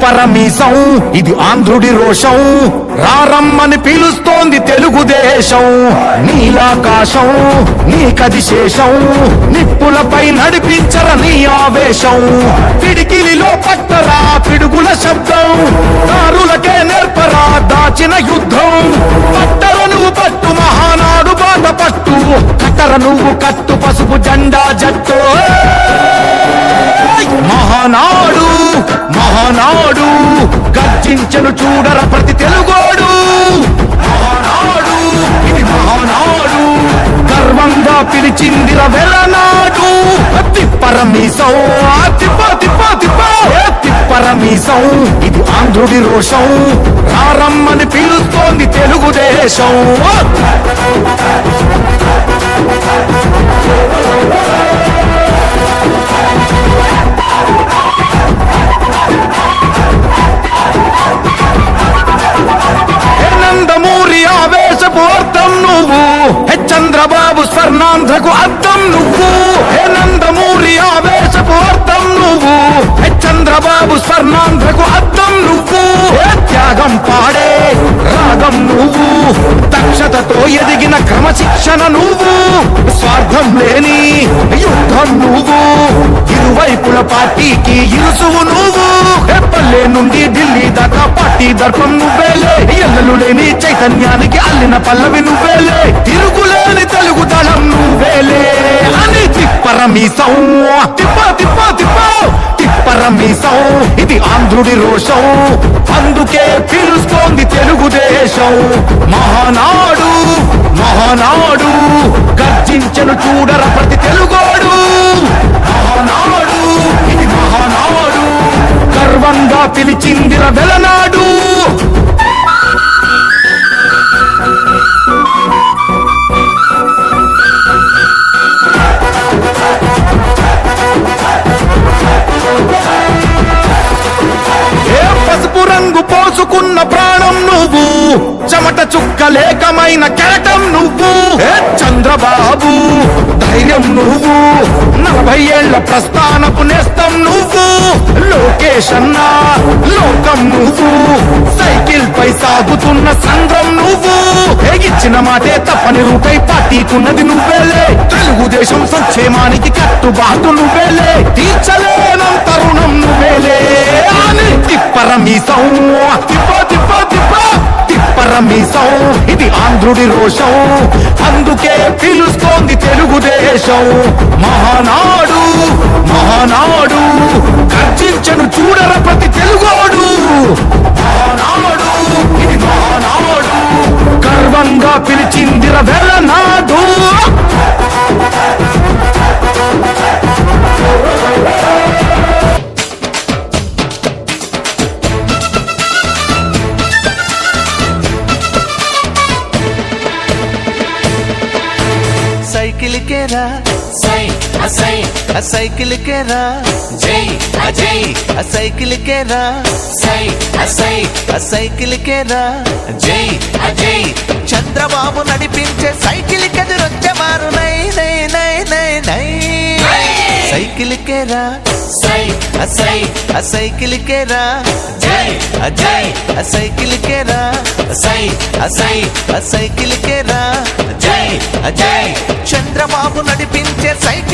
తిప్పరమీసం ఇది ఆంధ్రుడి రోషం, రారమ్మని పిలుస్తోంది తెలుగుదేశం. నీలాకాశం నీకది శేషం, నిప్పులపై నడిపించర నీ ఆవేశం. పిడికిలిలో పట్టరా పిడుగుల శబ్దం, దారులకే నేర్పరా దాచిన యుద్ధం. పట్టర నువ్వు పట్టు మహానాడు బాట పట్టు, కట్టర నువ్వు కట్టు పసుపు జెండా జట్టు. మహానాడు మహానాడు గర్జించను చూడర ప్రతి తెలుగోడు. మహానాడు ఇది మహానాడు, గర్వంగా పిలిచిందిర వెలనాడు. తిప్పరమీసం తిప్ప తిప్ప తిప్ప తిప్పరమీసం ఇది ఆంధ్రుడి రోషం, రారమ్మని పిలుస్తోంది తెలుగుదేశం. నందమూరి ఆవేశపు అర్థం నువ్వు, చంద్రబాబు స్వర్ణాంధ్రకు అర్థం నువ్వు. నందమూరి ఆవేశపు అర్థం నువ్వు, చంద్రబాబు స్వర్ణాంధ్రకు అర్థం నువ్వు. త్యాగం పాడే రాగం నువ్వు, దక్షతతో ఎదిగిన క్రమశిక్షణ నువ్వు. స్వార్థం లేని యుద్ధం నువ్వు, ఇరువైపుల పార్టీకి ఇరుసువు నువ్వు. పల్లె నుండి ఢిల్లీ దాకా పార్టీ దర్పం నువ్వేలే, ఎల్లలు లేని చైతన్యానికి అల్లిన పల్లవి నువ్వేలే. తిరుగులేని తెలుగు దళం నువ్వేలే అని తిప్పరమీసం తిప్ప తిప్ప తిప్ప తిప్పరమీసం ఇది ఆంధ్రుడి రోషం, అందుకే పిలుస్తోంది తెలుగుదేశం. మహానాడు మహానాడు గర్జించను చూడర ప్రతి తెలుగోడు. మహానాడు ఇది మహానాడు, గర్వంగా పిలిచిందిర వెలనాడు. పసుపు రంగు పోసుకున్న ప్రాణం నువ్వు, చెమట చుక్కలేకమైన కెరటం నువ్వు. చంద్రబాబు ధైర్యం నువ్వు, 40 ఏళ్ల ప్రస్థానపు నేస్తం నువ్వు. లోకేష్ అన్న లోకం నువ్వు, సైకిల్ పై సాగుతున్న సంఘం నువ్వు. ఇచ్చిన మాటే తప్పని రూపై పార్టీకున్నది నువ్వేలే, తెలుగుదేశం సంక్షేమానికి కట్టుబాటు నువ్వేలే. తీర్చలేనంత రుణం నువ్వేలే అని తిప్పరమీసం తిప్ప తిప్ప తిప్ప తిప్పరమీసం ఇది ఆంధ్రుడి రోషం, అందుకే పిలుస్తోంది తెలుగుదేశం. మహానాడు మహానాడు గర్జించను చూడర ప్రతి తెలుగోడు. మహానాడు ఇది మహానాడు, గర్వంగా పిలిచిందిర వెలనాడు. సైకిల్ కేరా సై అసై సైకిల్ కేరా జై అజై సైకిల్ కేరా సై అసై సైకిల్ కేరా జై అజై. చంద్రబాబు నడిపించే సైకిల్ కెదురొచ్చేవారు నై నై నై నై నై. సైకిల్ కేరా సై అసై సైకిల్ కేరా జై అజై సైకిల్ కేరా సై అసై సైకిల్ కేరా జై అజై. చంద్రబాబు నడిపించే సైకిల్